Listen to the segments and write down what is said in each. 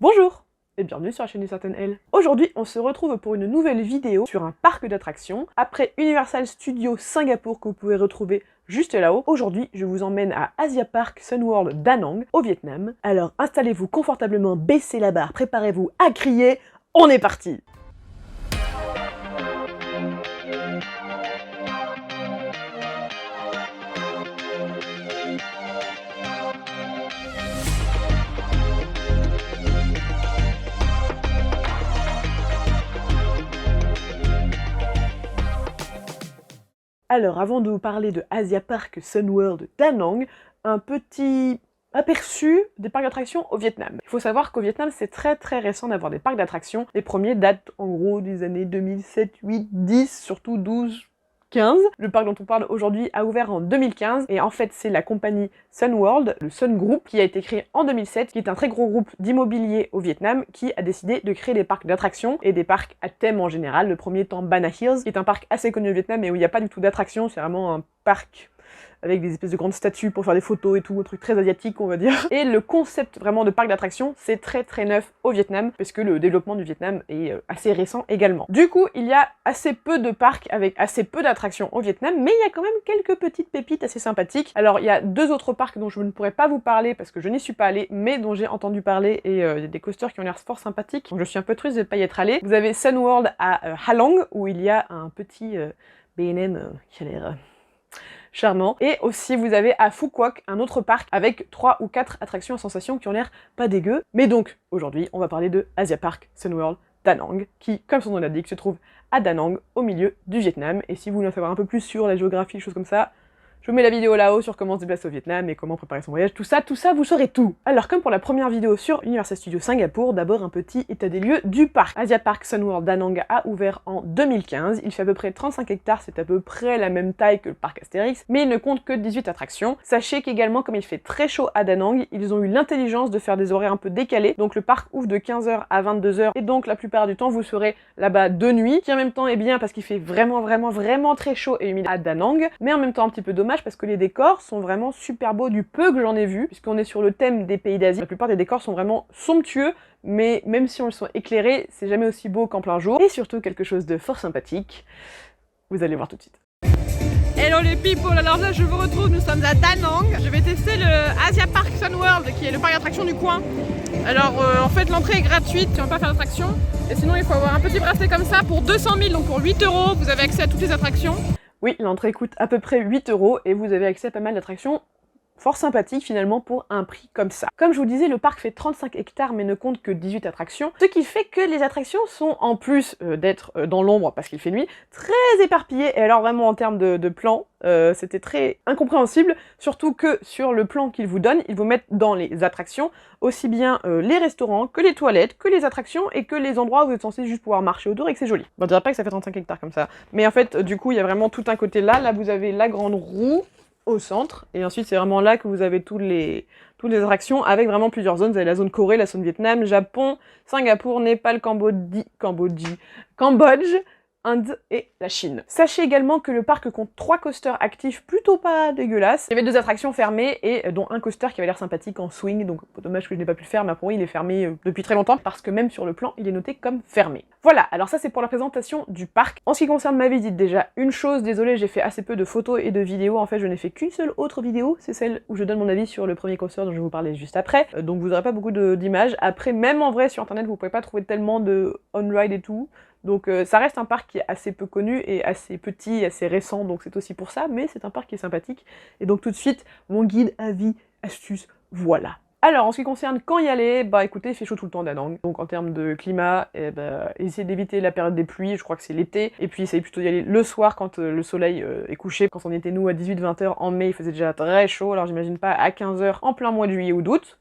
Bonjour et bienvenue sur la chaîne d'une certaine Elle. Aujourd'hui, on se retrouve pour une nouvelle vidéo sur un parc d'attractions. Après Universal Studios Singapour que vous pouvez retrouver juste là-haut, aujourd'hui, je vous emmène à Asia Park Sunworld Da Nang, au Vietnam. Alors installez-vous confortablement, baissez la barre, préparez-vous à crier, on est parti! Alors, avant de vous parler de Asia Park Sunworld Da Nang, un petit aperçu des parcs d'attractions au Vietnam. Il faut savoir qu'au Vietnam, c'est très récent d'avoir des parcs d'attractions. Les premiers datent en gros des années 2007, 8, 10, surtout 12, 15. Le parc dont on parle aujourd'hui a ouvert en 2015 et en fait c'est la compagnie Sunworld, le Sun Group, qui a été créé en 2007, qui est un très gros groupe d'immobilier au Vietnam qui a décidé de créer des parcs d'attractions et des parcs à thème en général. Le premier étant Bana Hills, qui est un parc assez connu au Vietnam mais où il n'y a pas du tout d'attractions, c'est vraiment un parc avec des espèces de grandes statues pour faire des photos et tout, un truc très asiatique on va dire. Et le concept vraiment de parc d'attractions, c'est très neuf au Vietnam, parce que le développement du Vietnam est assez récent également. Du coup, il y a assez peu de parcs avec assez peu d'attractions au Vietnam, mais il y a quand même quelques petites pépites assez sympathiques. Alors il y a deux autres parcs dont je ne pourrais pas vous parler parce que je n'y suis pas allée, mais dont j'ai entendu parler, et il y a des coasters qui ont l'air fort sympathiques. Donc je suis un peu triste de ne pas y être allée. Vous avez Sunworld à Ha Long, où il y a un petit B&M qui a l'air charmant. Et aussi vous avez à Phu Quoc un autre parc avec 3 ou 4 attractions à sensations qui ont l'air pas dégueu. Mais donc, aujourd'hui, on va parler de Asia Park Sunworld Da Nang, qui, comme son nom l'indique, se trouve à Da Nang, au milieu du Vietnam. Et si vous voulez en savoir un peu plus sur la géographie, choses comme ça, je vous mets la vidéo là-haut sur comment se déplacer au Vietnam et comment préparer son voyage, tout ça, vous saurez tout. Alors comme pour la première vidéo sur Universal Studios Singapour, d'abord un petit état des lieux du parc. Asia Park Sunworld Da Nang a ouvert en 2015, il fait à peu près 35 hectares, c'est à peu près la même taille que le parc Astérix, mais il ne compte que 18 attractions. Sachez qu'également, comme il fait très chaud à Da Nang, ils ont eu l'intelligence de faire des horaires un peu décalés, donc le parc ouvre de 15h à 22h, et donc la plupart du temps vous serez là-bas de nuit, qui en même temps est bien parce qu'il fait vraiment très chaud et humide à Da Nang, mais en même temps un petit peu dommage parce que les décors sont vraiment super beaux du peu que j'en ai vu, puisqu'on est sur le thème des pays d'Asie. La plupart des décors sont vraiment somptueux, mais même si on le sont éclairés, c'est jamais aussi beau qu'en plein jour. Et surtout quelque chose de fort sympathique, vous allez voir tout de suite. Hello les people, alors là je vous retrouve, nous sommes à Da Nang. Je vais tester le Asia Park Sunworld qui est le parc d'attractions du coin. Alors en fait l'entrée est gratuite si on ne veut pas faire d'attraction. Et sinon il faut avoir un petit bracelet comme ça pour 200 000, donc pour 8 € vous avez accès à toutes les attractions. Oui, l'entrée coûte à peu près 8 € et vous avez accès à pas mal d'attractions fort sympathiques finalement pour un prix comme ça. Comme je vous disais, le parc fait 35 hectares mais ne compte que 18 attractions, ce qui fait que les attractions sont, en plus d'être dans l'ombre parce qu'il fait nuit, très éparpillées. Et alors vraiment en termes de plan, c'était très incompréhensible, surtout que sur le plan qu'ils vous donnent, ils vous mettent dans les attractions aussi bien les restaurants, que les toilettes, que les attractions et que les endroits où vous êtes censé juste pouvoir marcher autour et que c'est joli. Bon, on dirait pas que ça fait 35 hectares comme ça, mais en fait du coup il y a vraiment tout un côté là, vous avez la grande roue au centre, et ensuite c'est vraiment là que vous avez toutes les attractions avec vraiment plusieurs zones. Vous avez la zone Corée, la zone Vietnam, Japon, Singapour, Népal, Cambodge, Inde et la Chine. Sachez également que le parc compte 3 coasters actifs plutôt pas dégueulasses. Il y avait 2 attractions fermées et dont un coaster qui avait l'air sympathique en swing, donc dommage que je n'ai pas pu le faire, mais pour moi il est fermé depuis très longtemps parce que même sur le plan il est noté comme fermé. Voilà, alors ça c'est pour la présentation du parc. En ce qui concerne ma visite, déjà une chose, désolé j'ai fait assez peu de photos et de vidéos, en fait je n'ai fait qu'une seule autre vidéo, c'est celle où je donne mon avis sur le premier coaster dont je vais vous parler juste après, donc vous n'aurez pas beaucoup d'images. Après même en vrai sur internet vous pouvez pas trouver tellement de on-ride et tout. Donc ça reste un parc qui est assez peu connu et assez petit, assez récent, donc c'est aussi pour ça, mais c'est un parc qui est sympathique. Et donc tout de suite, mon guide, avis, astuce, voilà. Alors en ce qui concerne quand y aller, bah écoutez, il fait chaud tout le temps à Da Nang. Donc en termes de climat, essayez d'éviter la période des pluies, je crois que c'est l'été. Et puis essayez plutôt d'y aller le soir quand le soleil est couché. Quand on était nous à 18-20 h en mai, il faisait déjà très chaud, alors j'imagine pas à 15 h en plein mois de juillet ou d'août.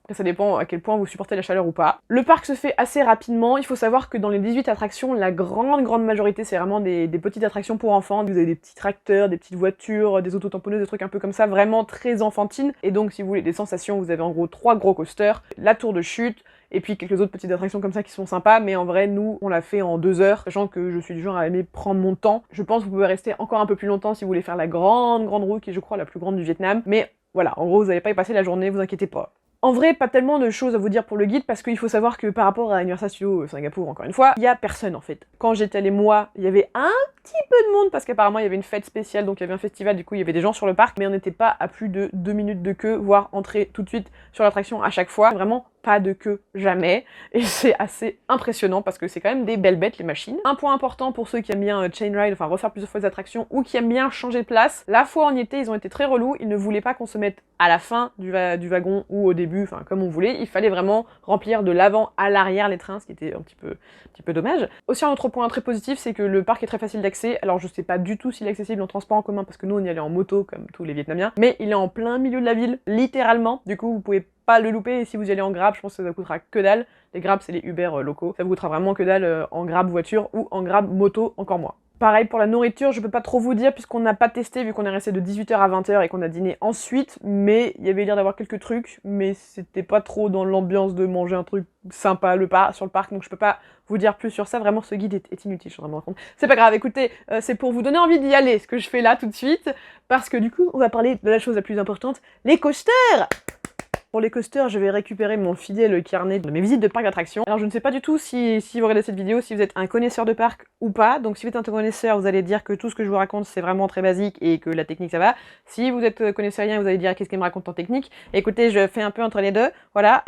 Après ça dépend à quel point vous supportez la chaleur ou pas. Le parc se fait assez rapidement, il faut savoir que dans les 18 attractions, la grande majorité c'est vraiment des petites attractions pour enfants. Vous avez des petits tracteurs, des petites voitures, des autotamponneuses, des trucs un peu comme ça, vraiment très enfantines. Et donc si vous voulez des sensations, vous avez en gros 3 gros coasters, la tour de chute, et puis quelques autres petites attractions comme ça qui sont sympas, mais en vrai nous on l'a fait en 2 heures, sachant que je suis du genre à aimer prendre mon temps. Je pense que vous pouvez rester encore un peu plus longtemps si vous voulez faire la grande roue qui est je crois la plus grande du Vietnam, mais voilà, en gros vous n'allez pas y passer la journée, vous inquiétez pas. En vrai, pas tellement de choses à vous dire pour le guide, parce qu'il faut savoir que par rapport à Universal Studios Singapour, encore une fois, il y a personne en fait. Quand j'étais allée moi, il y avait un petit peu de monde, parce qu'apparemment il y avait une fête spéciale, donc il y avait un festival, du coup il y avait des gens sur le parc, mais on n'était pas à plus de 2 minutes de queue, voire entrer tout de suite sur l'attraction à chaque fois. Vraiment pas de queue jamais, et c'est assez impressionnant parce que c'est quand même des belles bêtes les machines. Un point important pour ceux qui aiment bien chain ride, enfin refaire plusieurs fois les attractions, ou qui aiment bien changer de place, la fois où on y était, ils ont été très relous, ils ne voulaient pas qu'on se mette à la fin du wagon ou au début, enfin comme on voulait, il fallait vraiment remplir de l'avant à l'arrière les trains, ce qui était un petit peu dommage. Aussi un autre point très positif, c'est que le parc est très facile d'accès, alors je sais pas du tout s'il est accessible en transport en commun parce que nous on y allait en moto comme tous les Vietnamiens, mais il est en plein milieu de la ville, littéralement, du coup vous pouvez pas le louper, et si vous y allez en Grab, je pense que ça vous coûtera que dalle. Les Grab, c'est les Uber locaux. Ça vous coûtera vraiment que dalle en Grab voiture ou en Grab moto, encore moins. Pareil pour la nourriture, je peux pas trop vous dire puisqu'on n'a pas testé vu qu'on est resté de 18h à 20h et qu'on a dîné ensuite, mais il y avait l'air d'avoir quelques trucs, mais c'était pas trop dans l'ambiance de manger un truc sympa sur le parc, donc je peux pas vous dire plus sur ça. Vraiment, ce guide est inutile, je suis vraiment compte. C'est pas grave, écoutez, c'est pour vous donner envie d'y aller, ce que je fais là tout de suite, parce que du coup, on va parler de la chose la plus importante, les coasters. Pour les coasters, je vais récupérer mon fidèle carnet de mes visites de parc d'attractions. Alors je ne sais pas du tout si vous regardez cette vidéo, si vous êtes un connaisseur de parc ou pas. Donc si vous êtes un connaisseur, vous allez dire que tout ce que je vous raconte c'est vraiment très basique et que la technique ça va. Si vous êtes connaisseur rien, vous allez dire qu'est-ce qu'elle me raconte en technique. Écoutez, je fais un peu entre les deux, voilà.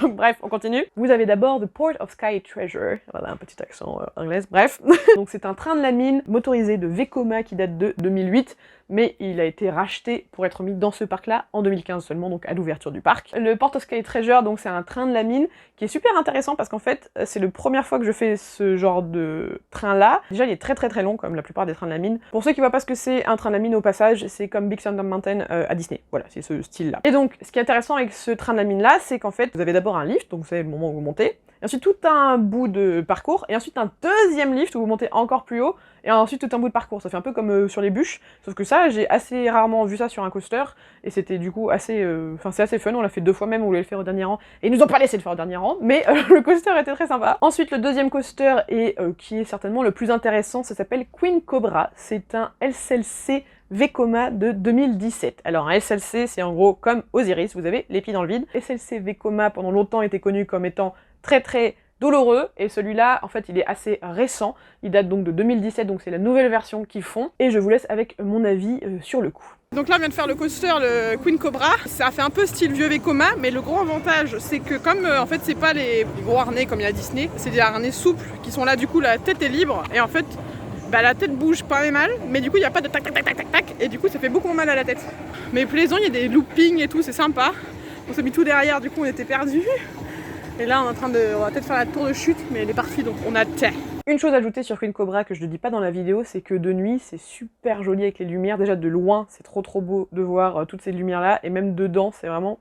Donc bref, on continue. Vous avez d'abord The Port of Sky Treasure. Voilà, un petit accent anglais, bref. Donc c'est un train de la mine motorisé de Vekoma qui date de 2008. Mais il a été racheté pour être mis dans ce parc-là en 2015 seulement, donc à l'ouverture du parc. Le Port of Sky Treasure, donc c'est un train de la mine qui est super intéressant parce qu'en fait, c'est la première fois que je fais ce genre de train-là. Déjà, il est très très très long, comme la plupart des trains de la mine. Pour ceux qui voient pas ce que c'est un train de la mine au passage, c'est comme Big Thunder Mountain à Disney. Voilà, c'est ce style-là. Et donc, ce qui est intéressant avec ce train de la mine-là, c'est qu'en fait, vous avez d'abord un lift, donc c'est le moment où vous montez. Et ensuite tout un bout de parcours, et ensuite un deuxième lift où vous montez encore plus haut, et ensuite tout un bout de parcours. Ça fait un peu comme sur les bûches, sauf que ça, j'ai assez rarement vu ça sur un coaster, et c'était du coup assez... Enfin, c'est assez fun, on l'a fait 2 fois même, on voulait le faire au dernier rang, et ils nous ont pas laissé le faire au dernier rang, mais le coaster était très sympa. Ensuite, le deuxième coaster, et qui est certainement le plus intéressant, ça s'appelle Queen Cobra. C'est un SLC Vekoma de 2017. Alors un SLC, c'est en gros comme Osiris, vous avez les pieds dans le vide. SLC Vekoma, pendant longtemps, était connu comme étant très très douloureux, et celui-là, en fait, il est assez récent, il date donc de 2017, donc c'est la nouvelle version qu'ils font, et je vous laisse avec mon avis sur le coup. Donc là on vient de faire le coaster, le Queen Cobra, ça fait un peu style vieux Vekoma, mais le gros avantage c'est que comme en fait c'est pas les gros harnais comme il y a à Disney, c'est des harnais souples qui sont là, du coup la tête est libre, et en fait bah, la tête bouge pas mal, mais du coup il n'y a pas de tac tac tac tac tac tac, et du coup ça fait beaucoup mal à la tête. Mais plaisant, il y a des loopings et tout, c'est sympa. On s'est mis tout derrière, du coup on était perdus. Et là, on va peut-être faire la tour de chute, mais elle est partie, donc on a tête. Une chose à ajouter sur Queen Cobra que je ne dis pas dans la vidéo, c'est que de nuit, c'est super joli avec les lumières. Déjà de loin, c'est trop beau de voir toutes ces lumières-là, et même dedans, c'est vraiment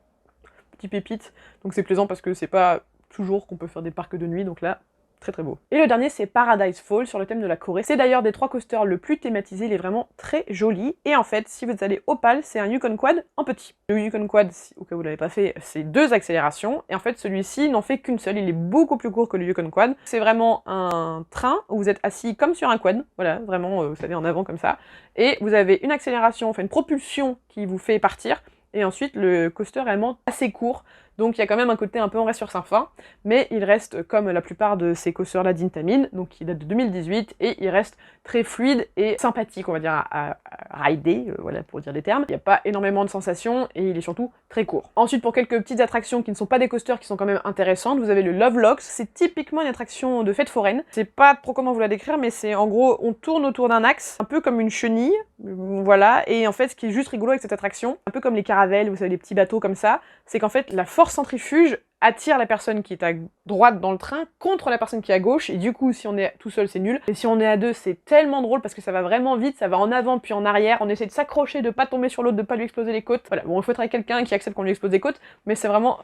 petit pépite. Donc c'est plaisant parce que c'est pas toujours qu'on peut faire des parcs de nuit, donc là, très très beau. Et le dernier, c'est Paradise Fall sur le thème de la Corée. C'est d'ailleurs des 3 coasters le plus thématisé, il est vraiment très joli. Et en fait, si vous allez au PAL, c'est un Yukon Quad en petit. Le Yukon Quad, au cas où vous l'avez pas fait, c'est 2 accélérations. Et en fait, celui-ci n'en fait qu'une seule, il est beaucoup plus court que le Yukon Quad. C'est vraiment un train où vous êtes assis comme sur un quad, voilà, vraiment, vous savez, en avant comme ça. Et vous avez une accélération, enfin une propulsion qui vous fait partir. Et ensuite, le coaster est vraiment assez court, donc il y a quand même un côté un peu on reste sur sa faim, mais il reste comme la plupart de ces coasters-là d'Intamin, donc qui date de 2018, et il reste très fluide et sympathique, on va dire, à rider, voilà, pour dire des termes. Il n'y a pas énormément de sensations, et il est surtout très court. Ensuite, pour quelques petites attractions qui ne sont pas des coasters, qui sont quand même intéressantes, vous avez le Love Locks. C'est typiquement une attraction de fête foraine. C'est pas trop comment vous la décrire, mais c'est en gros, on tourne autour d'un axe, un peu comme une chenille, voilà, et en fait, ce qui est juste rigolo avec cette attraction, un peu comme les caravelles, vous savez, les petits bateaux comme ça, c'est qu'en fait, la force centrifuge attire la personne qui est à droite dans le train contre la personne qui est à gauche, et du coup, si on est tout seul, c'est nul. Et si on est à 2, c'est tellement drôle parce que ça va vraiment vite, ça va en avant puis en arrière, on essaie de s'accrocher, de pas tomber sur l'autre, de pas lui exploser les côtes. Voilà, bon, il faut être avec quelqu'un qui accepte qu'on lui explose les côtes, mais c'est vraiment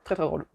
très drôle.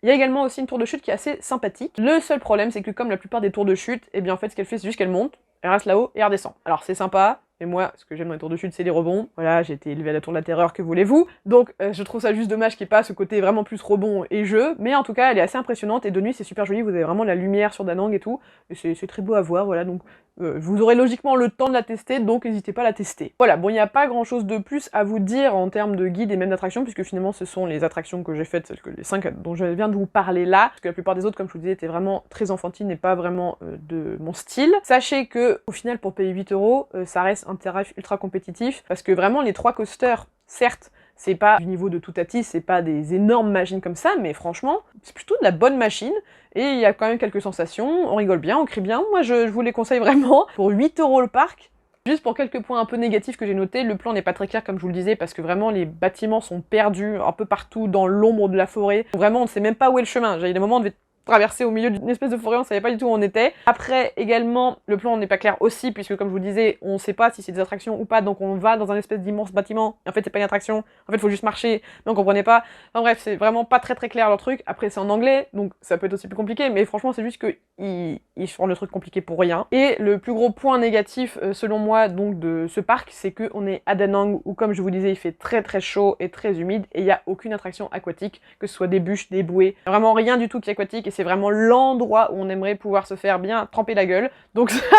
Il y a également aussi une tour de chute qui est assez sympathique. Le seul problème, c'est que comme la plupart des tours de chute, eh bien en fait, ce qu'elle fait, c'est juste qu'elle monte, elle reste là-haut et elle redescend. Alors c'est sympa, Et moi, ce que j'aime dans les tours de chute, c'est les rebonds. Voilà, j'ai été élevée à la tour de la terreur, que voulez-vous. Donc, je trouve ça juste dommage qu'il n'y ait pas ce côté vraiment plus rebond et jeu. Mais en tout cas, elle est assez impressionnante. Et de nuit, c'est super joli. Vous avez vraiment la lumière sur Da Nang et tout. Et c'est très beau à voir, voilà. Donc, vous aurez logiquement le temps de la tester, donc n'hésitez pas à la tester. Voilà, bon, il n'y a pas grand chose de plus à vous dire en termes de guide et même d'attractions, puisque finalement ce sont les attractions que j'ai faites, les 5 dont je viens de vous parler là, parce que la plupart des autres, comme je vous disais, étaient vraiment très enfantines et pas vraiment de mon style. Sachez que, au final, pour payer 8 €, ça reste un tarif ultra compétitif, parce que vraiment les 3 coasters, certes, c'est pas du niveau de Toutatis, c'est pas des énormes machines comme ça, mais franchement, c'est plutôt de la bonne machine, et il y a quand même quelques sensations, on rigole bien, on crie bien, moi je vous les conseille vraiment. Pour 8 € le parc, juste pour quelques points un peu négatifs que j'ai notés, le plan n'est pas très clair comme je vous le disais, parce que vraiment les bâtiments sont perdus un peu partout dans l'ombre de la forêt. Vraiment, on ne sait même pas où est le chemin. J'ai des moments où on devait traverser au milieu d'une espèce de forêt, on savait pas du tout où on était. Après, également, le plan n'est pas clair aussi, puisque comme je vous disais, on sait pas si c'est des attractions ou pas, donc on va dans un espèce d'immense bâtiment, et en fait c'est pas une attraction, en fait il faut juste marcher, mais on comprenait pas. Enfin bref, c'est vraiment pas très clair leur truc. Après c'est en anglais, donc ça peut être aussi plus compliqué, mais franchement c'est juste que ils font le truc compliqué pour rien. Et le plus gros point négatif, selon moi, donc de ce parc, c'est qu'on est à Da Nang, où comme je vous disais, il fait très chaud et très humide, et il y a aucune attraction aquatique, que ce soit des bûches, des bouées, vraiment rien du tout qui est aquatique, et c'est vraiment l'endroit où on aimerait pouvoir se faire bien tremper la gueule. Donc ça,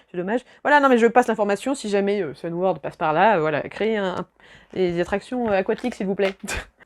c'est dommage. Voilà, non mais je passe l'information, si jamais Sun World passe par là, voilà, créez des attractions aquatiques s'il vous plaît.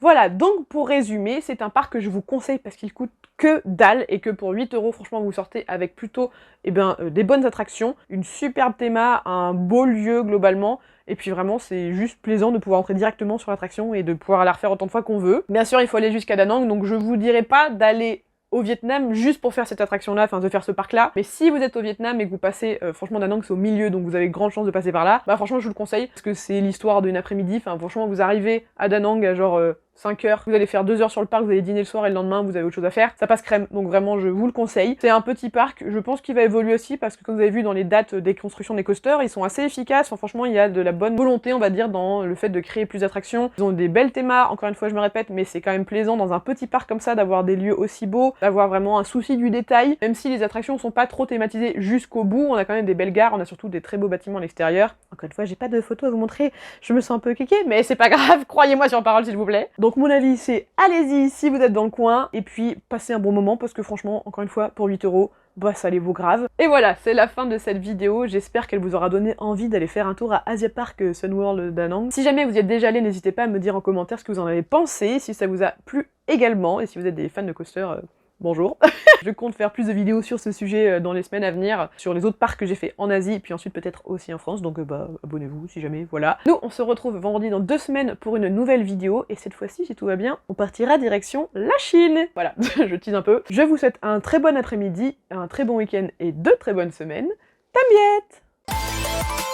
Voilà, donc pour résumer, c'est un parc que je vous conseille parce qu'il coûte que dalle et que pour 8 €, franchement, vous sortez avec plutôt des bonnes attractions, une superbe théma, un beau lieu globalement, et puis vraiment, c'est juste plaisant de pouvoir entrer directement sur l'attraction et de pouvoir la refaire autant de fois qu'on veut. Bien sûr, il faut aller jusqu'à Da Nang, donc je vous dirais pas d'aller au Vietnam juste pour faire cette attraction-là, enfin de faire ce parc-là. Mais si vous êtes au Vietnam et que vous passez, franchement Da Nang c'est au milieu, donc vous avez grande chance de passer par là, bah franchement je vous le conseille, parce que c'est l'histoire d'une après-midi, enfin franchement vous arrivez à Da Nang à genre 5 h, vous allez faire 2 h sur le parc, vous allez dîner le soir et le lendemain vous avez autre chose à faire, ça passe crème, donc vraiment je vous le conseille. C'est un petit parc, je pense qu'il va évoluer aussi, parce que comme vous avez vu dans les dates des constructions des coasters, ils sont assez efficaces, enfin, franchement il y a de la bonne volonté on va dire dans le fait de créer plus d'attractions, ils ont des belles thémas, encore une fois je me répète, mais c'est quand même plaisant dans un petit parc comme ça d'avoir des lieux aussi beaux, d'avoir vraiment un souci du détail, même si les attractions sont pas trop thématisées jusqu'au bout, on a quand même des belles gares, on a surtout des très beaux bâtiments à l'extérieur. Encore une fois j'ai pas de photos à vous montrer, je me sens un peu kéké, mais c'est pas grave, croyez-moi sur parole s'il vous plaît. Donc mon avis c'est allez-y si vous êtes dans le coin, et puis passez un bon moment, parce que franchement, encore une fois, pour 8 €, bah ça les vaut grave. Et voilà, c'est la fin de cette vidéo, j'espère qu'elle vous aura donné envie d'aller faire un tour à Asia Park Sun World Da Nang. Si jamais vous y êtes déjà allé, n'hésitez pas à me dire en commentaire ce que vous en avez pensé, si ça vous a plu également, et si vous êtes des fans de coaster, bonjour. Je compte faire plus de vidéos sur ce sujet dans les semaines à venir, sur les autres parcs que j'ai fait en Asie, puis ensuite peut-être aussi en France, donc bah abonnez-vous si jamais, voilà. Nous, on se retrouve vendredi dans 2 semaines pour une nouvelle vidéo, et cette fois-ci, si tout va bien, on partira direction la Chine. Voilà, je tease un peu. Je vous souhaite un très bon après-midi, un très bon week-end et 2 très bonnes semaines. Tam Viet!